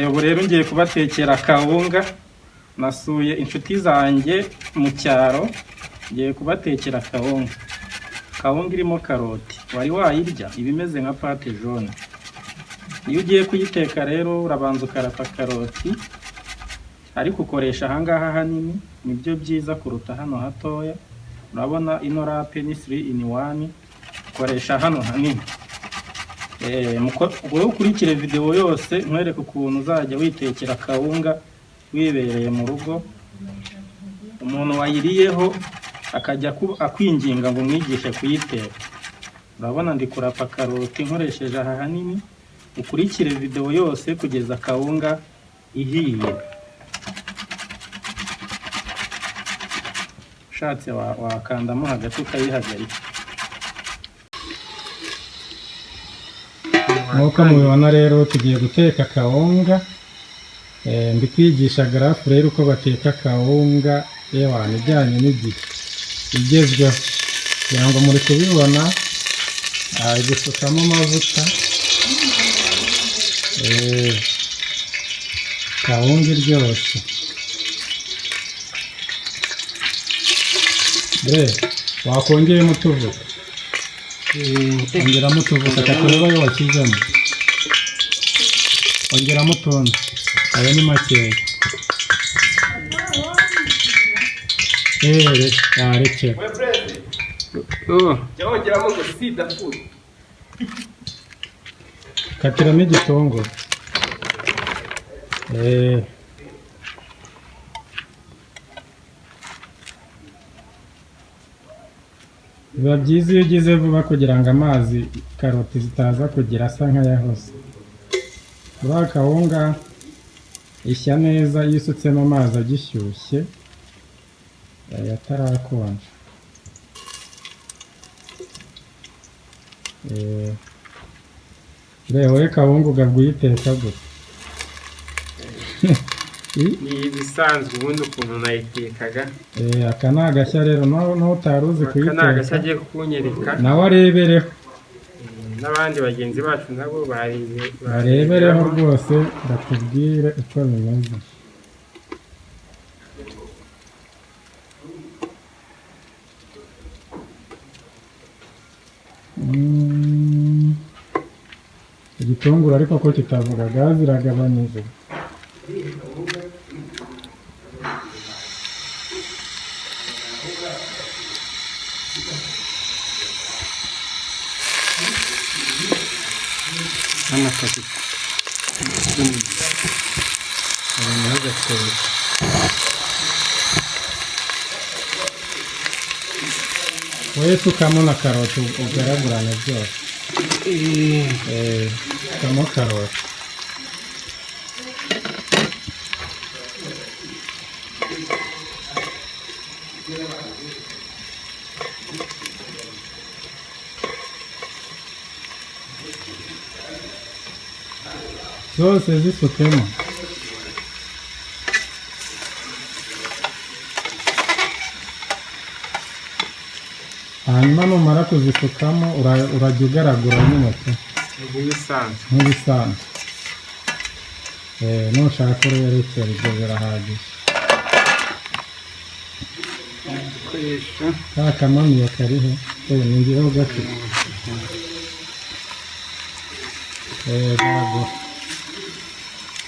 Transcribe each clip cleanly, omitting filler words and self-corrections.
Ubu rero ngiye kubatekera kawunga. Nasuye inshuti zanjye mu cyaro, ngiye kubatekera kawunga. Kawunga irimo karoti, wari wayirya iba imeze nka pate jaune. Iyo ugiye kuyiteka rero urabanza ukarata karoti, ariko ukoresha ahangaha hanini, nibyo byiza kuruta hano hatoya. Urabona ino rape ni 3 in 1, ukoresha hano hanini. Wowe ukurikire video yose nkwereka ukuntu uzajya witekera kawunga wibereye mu rugo. Umuntu wayiriyeho akajya akwinginga ngo umwigishe kuyiteka. Urabona ndi kurapa karoti nkoresheje aha hanini. Ukurikire video yose kugeza kawunga ihiye. Ushatse wakandamo hagati ukayihagarika. Nk'uko mubibona rero tugiye guteka kawunga. Ndi kwigisha garafu rero uko bateka kawunga ijyanye n'igihe igezweho, kugira ngo muri kubibona. Gusukamo amavuta, kawunga iryoshye. Wakongeyemo utuvuta, ongeramo utuvuta katureba yo washyizemo, ongeramo utundi, ayo ni makeya. Yarekera katiramo igitunguru. Biba byiza iyo ugize vuba kugira ngo amazi karoti zitaza kugira asa nk'ayahoze. Uriya kawunga ishya neza iyo usutsemo amazi agishyushye, atarakonja. Wowe kawunga ugabwa uyiteka gute? Ni ibisanzwe ubundi ukuntu nayitekaga. Aka ni agashya rero, n'utari uzi kuyiteka. Aka ni agashya agiye kunyereka. Nawe arebereho. N'abandi bagenzi bacu nabo barebereho rwose, batubwire uko bimeze. Igitunguru ariko ko kitavuga, gazi iragabanyije. Wowe sukamo na karoti ugaragurane byose. Sukamo karoti. Zose zisukemo. Hanyuma numara kuzisukamo urajya ugaragura n'intoki nk'ibisanzwe. Nushaka urerekera ibyo birahagije. Ka kamamiyo kariho ni ngeho gafite.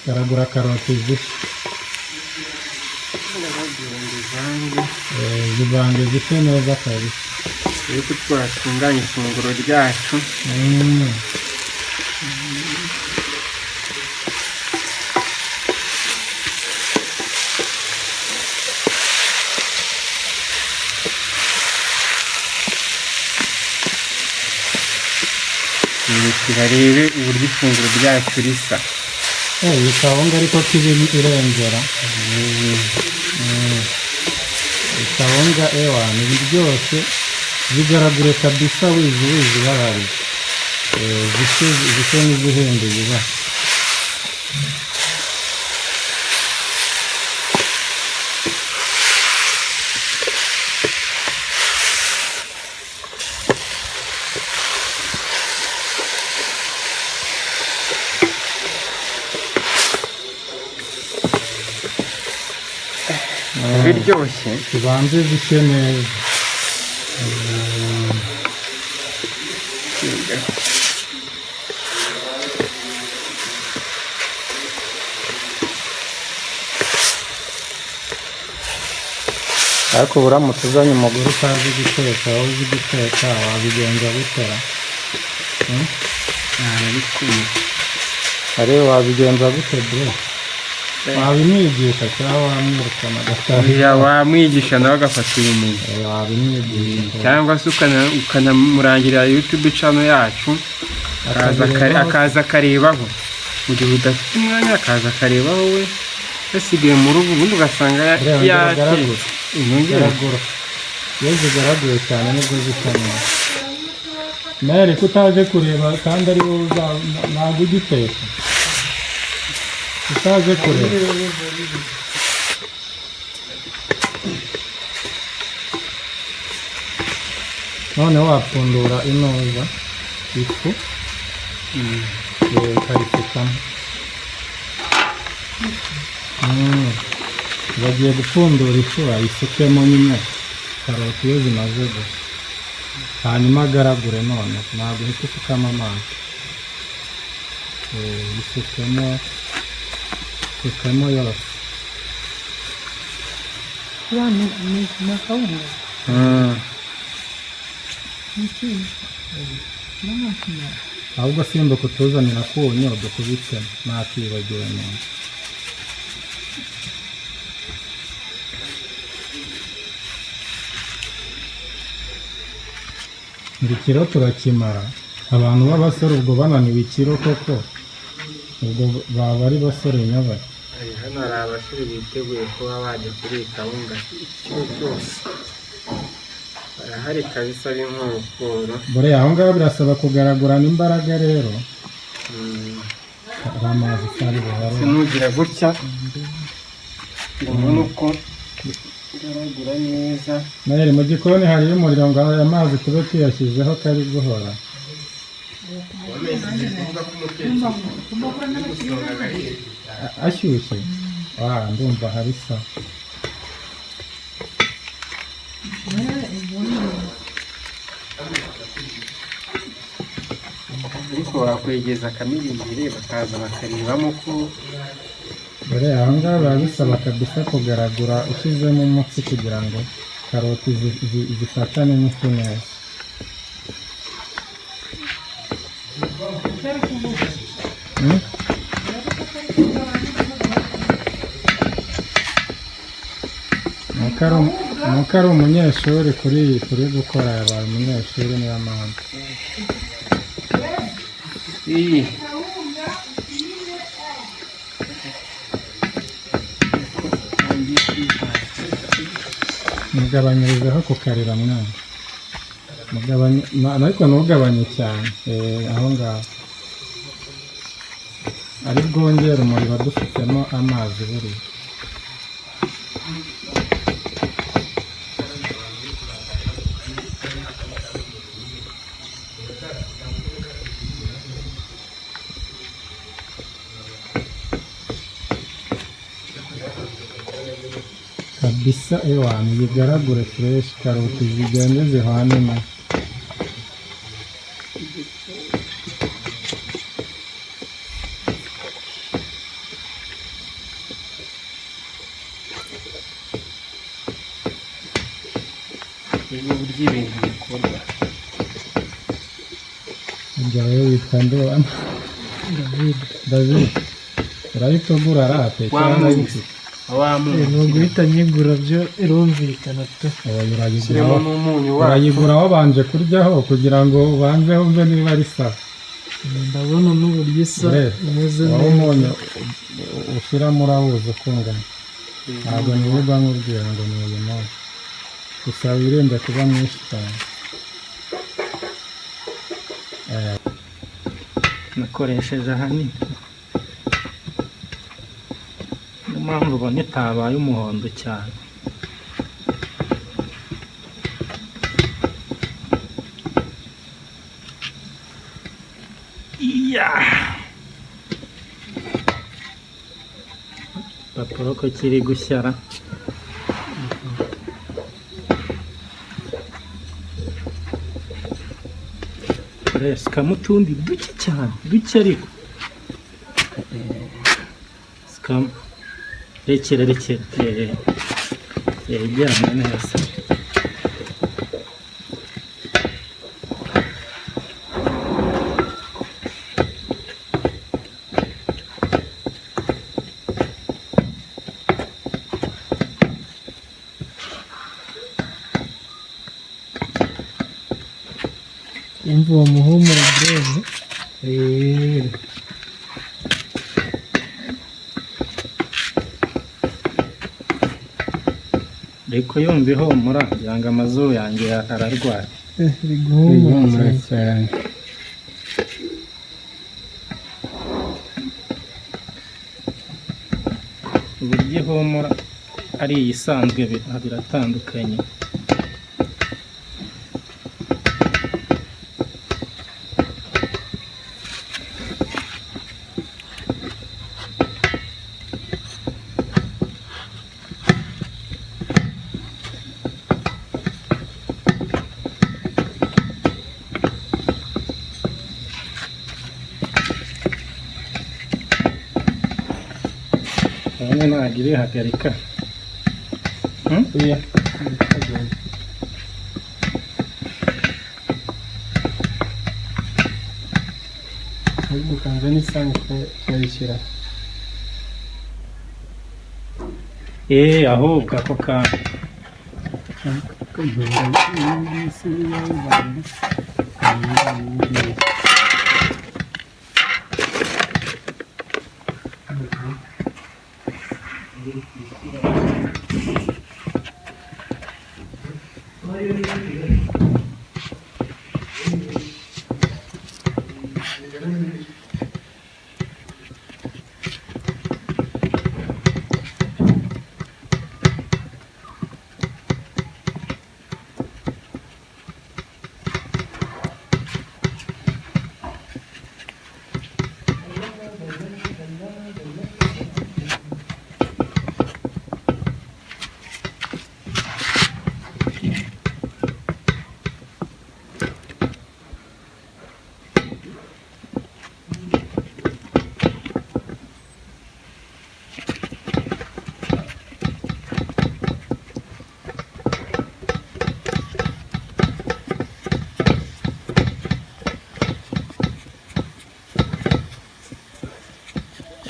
Garagura karoti zisa. Zivange zise neza kabisa. Yuko twatunganya ifunguro ryacu. Turarebe uburyo ifunguro ryacu risa. Iyi kawunga ariko kibi irengera. Kawunga ni biryoshye, bigaragure kabisa wizi bahari. Zise n'izihenduye ba. biryoshye. zibanze zishye neza. Ariko uramutse uzanye umugore utazi guteka, wowe uzi guteka wabigenza gutera? Ariko wabigenza gute bro? Wabimwigisha cyangwa wamwirukana agataha? Wamwigisha nawe agafata ubumenyi. Wabimwigisha cyangwa se ukanamurangirira YouTube channel yacu akaza akarebaho. Mu gihe udafite umwanya akaza akarebaho we yasigaye mu rugo, ubundi ugasanga yatetse garagura. Iyo zigaraguye cyane nibwo zikomeye. Mere ko utaje kureba kandi ari wowe ntabwo ugiteka. Utaje kureba. None wapfundura inoza ifu ukayisukamo. Bagiye gupfundura ifu ayisukemo nyine karoti iyo zimaze gushya, hanyuma agaragure. None ntabwo uhita usukamo amazi, isukemo yose. Ahubwo simbuka utuzanira akunyu dukubitsemo, ntakibagiwe neza. Ngo ikiro turakimara. Abantu b'abasore ubwo bananiwe ikiro koko, ubwo baba ari basore nyabari. Hano hari abasore biteguye kuba bajya kuri kawunga ikiro cyose. Barahari kabisa b'inkokoro. Bore aho ngaho birasaba kugaragurana imbaraga rero. Hari amazi cyari buhari. Sinugira gutya. Urabona uko garagura neza. Nahere mu gikoni hariyo umuriro ngo aya mazi tube tuyashyizeho kari guhora. Ashyushye. Ndumva hari sawa. Ariko wakwegeza akamirimbire bakaza bakarebamo ko Bore aho ngaho biba bisaba kabisa kugaragura ushyizemo umutsi kugira ngo karoti zifatane n'ifu neza. Nuko ari umunyeshuri kuri gukora, yabaye umunyeshuri niyo mpamvu. Mugabanyirizeho kukarira mwana. Ariko ntugabanye cyane aho ngaho. Ari bwongere umuriro dufitemo amazi buriya. Kabisa ewana bigaragure fresh, karoti zigende zihwane na uburyo ibintu bikorwa. Njyawe witwa Ndoana David. Urahita ugura rate cyangwa iki? Nubwo uhita nyigura byo irumvikana pe. Urayigura wabanje kuryaho kugira ngo ubanze wumve niba ari sawa. Ndabona n'uburyo isa imeze neza. Umunyu ushyiramo urawuzi ukungana. Ntabwo nibuga nkubwira ngo ni uyu munsi. Gusa wirinde kuba mwinshi cyane. Nakoresheje ahanini. Niyo mpamvu ubona itabaye umuhondo cyane. Papuro ko kiri gushyara. sukamo utundi duke cyane, duke ariko sukamo, rekera yegeranye neza. imva uwo muhumuro breze. Ariko yumva ihumura kugira ngo amazuru yanjye ararwaye. Biguhumura cyane. Uburyo ihumura ari iyisanzwe biratandukanye. Ntabwo irihagarika. Ukanza n'isange ukayishyira. Ahubwo ako kantu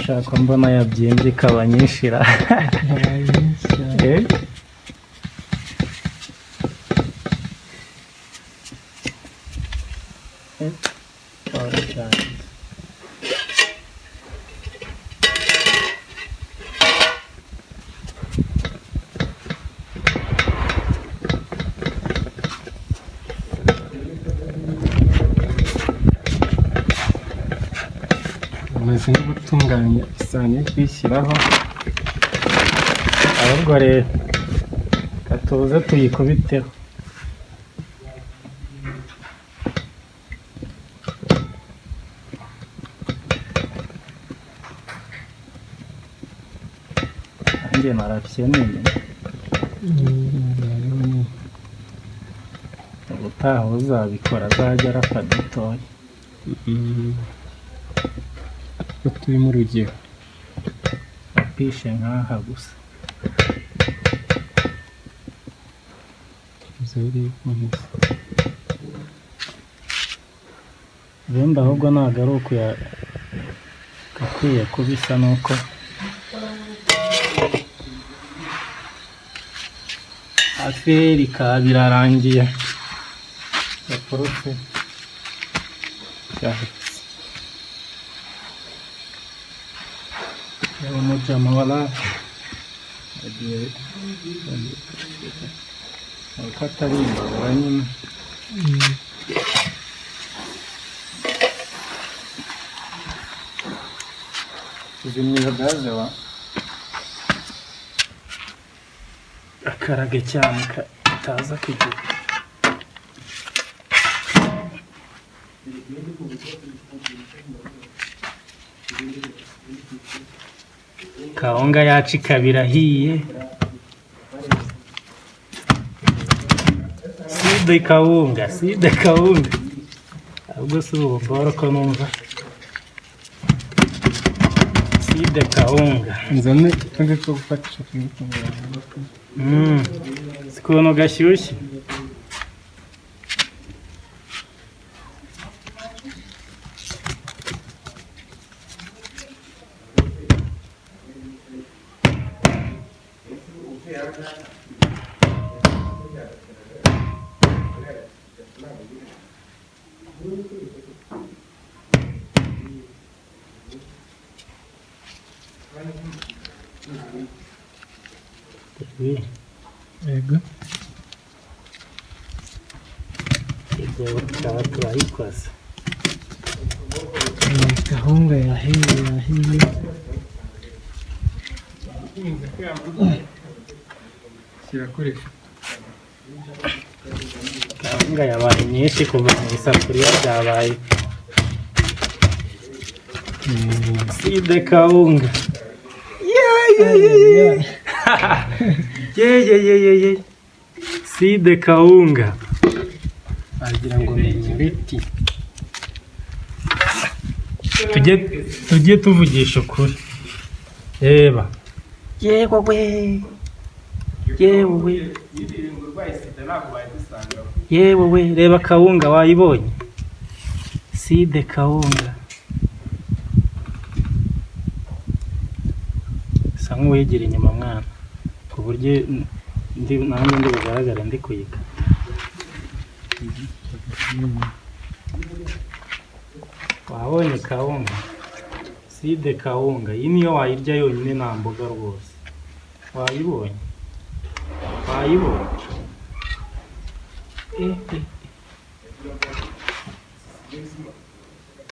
shaka mbona yabyimbye ikaba nyinshira. Amaze no gutunganya isahani yo kuyishyiraho. Ahubwo rero katuze tuyikubiteho. Nanjye narapye nini. Ubutaha uzabikora azajya arapfa dutoya. Turi mu rugero. Apishe nk'aha gusa. Ubundi ahubwo ntabwo ari uko gakwiye kubisa nuko aferi ka birarangiye. Gaporose cyahetse. Umujama wala agiye akatari imbabura nyine. Zimya gaze wa akarage cyane kataza kugira. Kawunga yacu ikabira hiye. Side kawunga ahubwo si ububoro ko numva side kawunga nzane kandi two gufatisha kuyitunganya si ukuntu gashyushye. Yego. Ibyo tukaba turayikoze. Gahunga yahiye. kirakoresha Kawunga yabaye nyinshi kuva mu isafuriya byabaye side kawunga. Ye side kawunga wagira ngo ni ibiti. tujye tuvugisha ukuri. Reba yewe reba kawunga wayibonye side kawunga sa nk'uwigira inyuma mwana ku buryo nanjye ndi bugaragare ndi kuyiga. Wabonye kawunga side kawunga iyi niyo wayirya yonyine nta mboga rwose. Wayibonye